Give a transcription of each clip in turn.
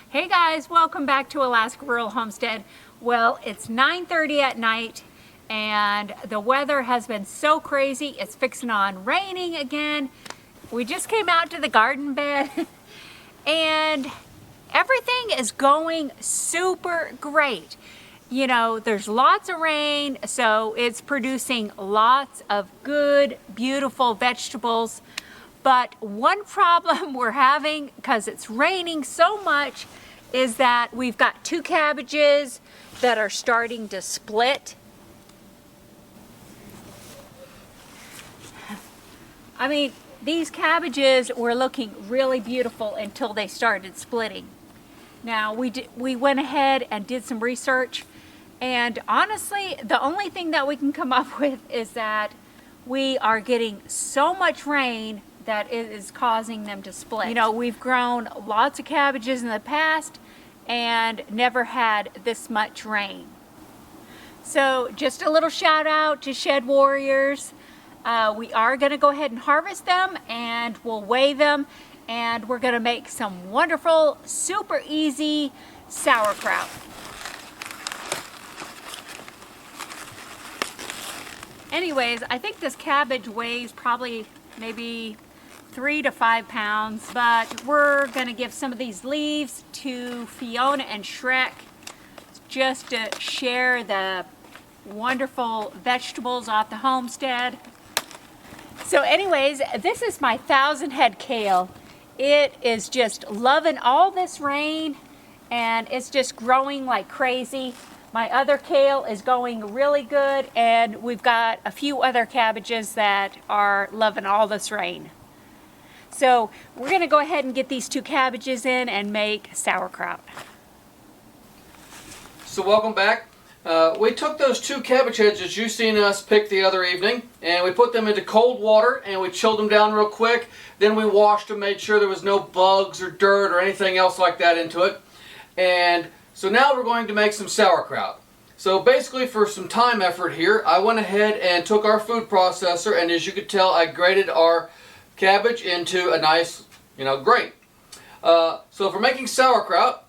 Hey guys, welcome back to Alaska Rural Homestead. Well, it's 9:30 at night and the weather has been so crazy. It's fixing on raining again. We just came out to the garden bed and everything is going super great. You know, there's lots of rain, so it's producing lots of good, beautiful vegetables. But one problem we're having, because it's raining so much, is that we've got two cabbages that are starting to split. I mean, these cabbages were looking really beautiful until they started splitting. Now, we went ahead and did some research, and honestly, the only thing that we can come up with is that we are getting so much rain that it is causing them to split. You know, we've grown lots of cabbages in the past and never had this much rain. So just a little shout out to Shed Warriors. We are going to go ahead and harvest them, and we'll weigh them, and we're going to make some wonderful, super easy sauerkraut. Anyways, I think this cabbage weighs probably maybe 3 to 5 pounds, but we're gonna give some of these leaves to Fiona and Shrek just to share the wonderful vegetables off the homestead. So anyways, this is my 1,000 head kale. It is just loving all this rain and it's just growing like crazy. My other kale is going really good, and we've got a few other cabbages that are loving all this rain. So we're going to go ahead and get these two cabbages in and make sauerkraut. So welcome back. We took those two cabbage heads that you've seen us pick the other evening, and we put them into cold water and we chilled them down real quick. Then we washed them, made sure there was no bugs or dirt or anything else like that into it. And so now we're going to make some sauerkraut. So basically, for some time effort here, I went ahead and took our food processor, and as you could tell, I grated our cabbage into a nice, grate. So for making sauerkraut,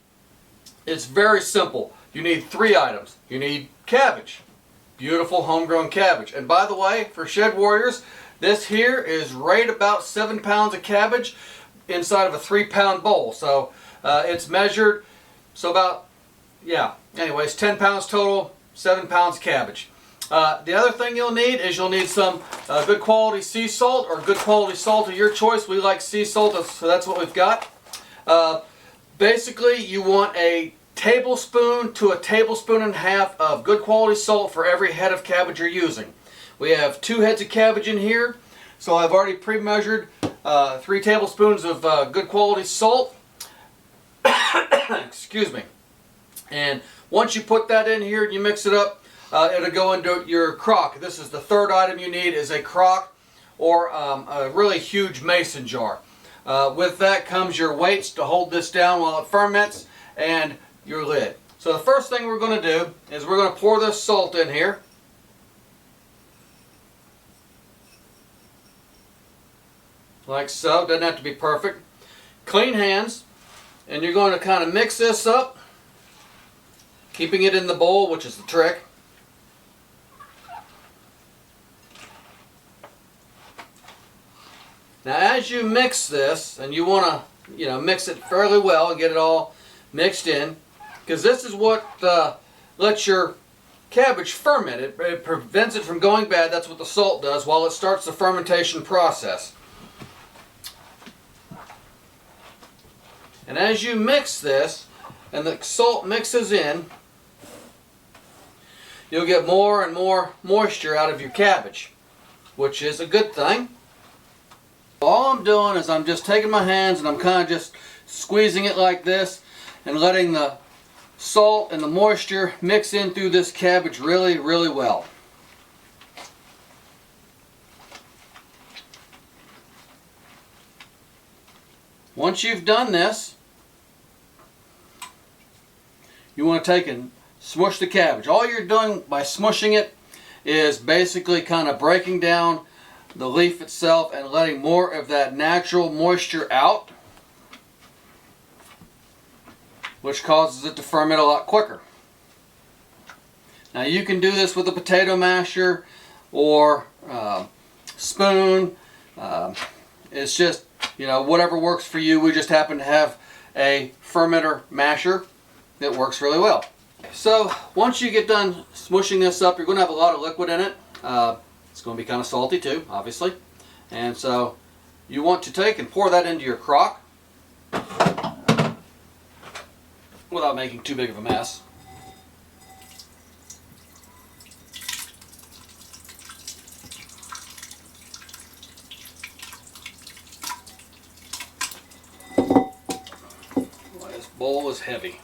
it's very simple. You need 3 items. You need cabbage, beautiful homegrown cabbage. And by the way, for Shed Warriors, this here is right about 7 pounds of cabbage inside of a 3-pound bowl. So it's measured, so about, anyways, 10 pounds total, 7 pounds cabbage. The other thing you'll need is you'll need some good quality sea salt or good quality salt of your choice. We like sea salt, so that's what we've got. Basically, you want a tablespoon to a tablespoon and a half of good quality salt for every head of cabbage you're using. We have 2 heads of cabbage in here, so I've already pre-measured 3 tablespoons of good quality salt. Excuse me. And once you put that in here and you mix it up, it'll go into your crock. This is the 3rd item you need, is a crock or a really huge mason jar. With that comes your weights to hold this down while it ferments, and your lid. So the first thing we're going to do is we're going to pour this salt in here. Like so. Doesn't have to be perfect. Clean hands. And you're going to kind of mix this up, keeping it in the bowl, which is the trick. Now as you mix this, and you want to mix it fairly well and get it all mixed in, because this is what lets your cabbage ferment. It prevents it from going bad. That's what the salt does while it starts the fermentation process. And as you mix this and the salt mixes in, you'll get more and more moisture out of your cabbage, which is a good thing. All I'm doing is I'm just taking my hands and I'm kind of just squeezing it like this and letting the salt and the moisture mix in through this cabbage really, really well. Once you've done this, you want to take and smush the cabbage. All you're doing by smushing it is basically kind of breaking down the leaf itself and letting more of that natural moisture out. which causes it to ferment a lot quicker. Now you can do this with a potato masher or spoon. It's just, you know, whatever works for you. We just happen to have a fermenter masher that works really well. So once you get done smushing this up, you're going to have a lot of liquid in it. It's going to be kind of salty too, obviously. And so you want to take and pour that into your crock without making too big of a mess. Boy, this bowl is heavy.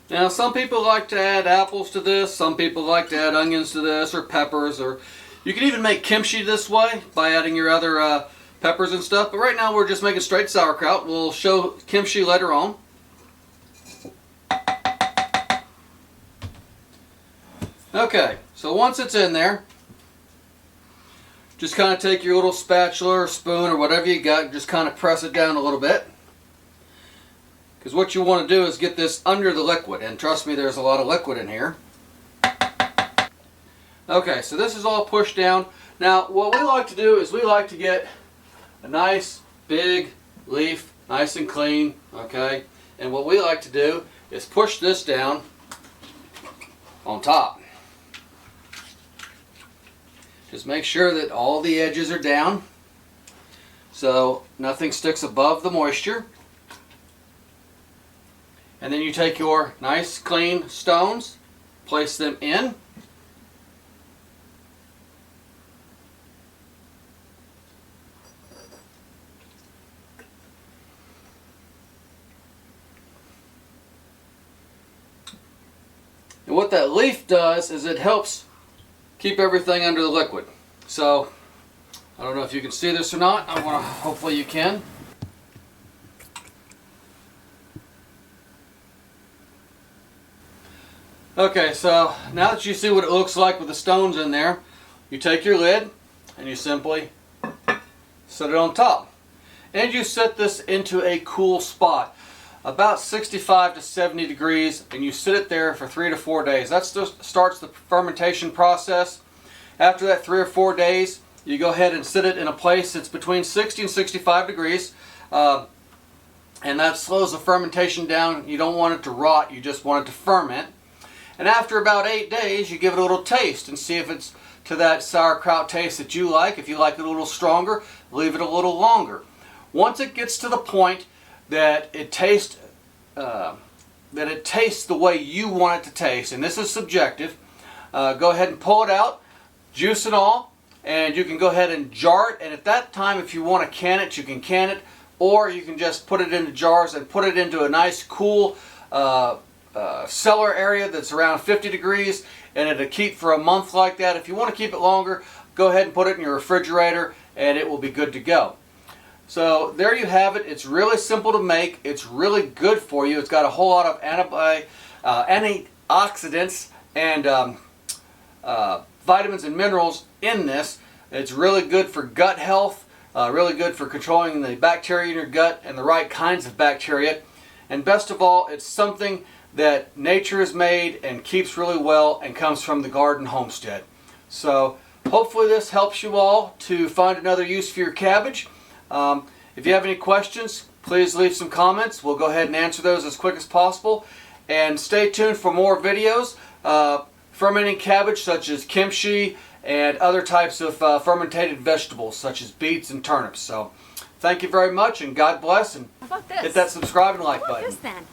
Now some people like to add apples to this, some people like to add onions to this, or peppers, or you can even make kimchi this way by adding your other peppers and stuff, but right now we're just making straight sauerkraut. We'll show kimchi later on. Okay, so once it's in there, just kind of take your little spatula or spoon or whatever you got and just kind of press it down a little bit. Because what you want to do is get this under the liquid, and trust me, there's a lot of liquid in here. Okay, so this is all pushed down. Now what we like to do is we like to get a nice big leaf, nice and clean, okay? And what we like to do is push this down on top. Just make sure that all the edges are down so nothing sticks above the moisture. And then you take your nice clean stones, place them in. And what that leaf does is it helps keep everything under the liquid. So, I don't know if you can see this or not. Hopefully you can. Okay, so now that you see what it looks like with the stones in there, you take your lid and you simply set it on top. And you set this into a cool spot, about 65 to 70 degrees, and you sit it there for 3 to 4 days. That starts the fermentation process. After that 3 or 4 days, you go ahead and sit it in a place that's between 60 and 65 degrees. And that slows the fermentation down. You don't want it to rot, you just want it to ferment. And after about 8 days, you give it a little taste and see if it's to that sauerkraut taste that you like. If you like it a little stronger, leave it a little longer. Once it gets to the point that it tastes the way you want it to taste, and this is subjective, go ahead and pull it out, juice and all, and you can go ahead and jar it. And at that time, if you want to can it, you can can it, or you can just put it into jars and put it into a nice cool cellar area that's around 50 degrees, and it'll keep for a month like that. If you want to keep it longer, go ahead and put it in your refrigerator and it will be good to go. So there you have it. It's really simple to make. It's really good for you. It's got a whole lot of antioxidants and vitamins and minerals in this. It's really good for gut health, really good for controlling the bacteria in your gut and the right kinds of bacteria. And best of all, it's something that nature has made and keeps really well and comes from the garden homestead. So hopefully this helps you all to find another use for your cabbage. If you have any questions, please leave some comments. We'll go ahead and answer those as quick as possible. And stay tuned for more videos. Fermenting cabbage such as kimchi and other types of fermented vegetables such as beets and turnips. So thank you very much and God bless, and How about this? hit that subscribe and like How about button. this then?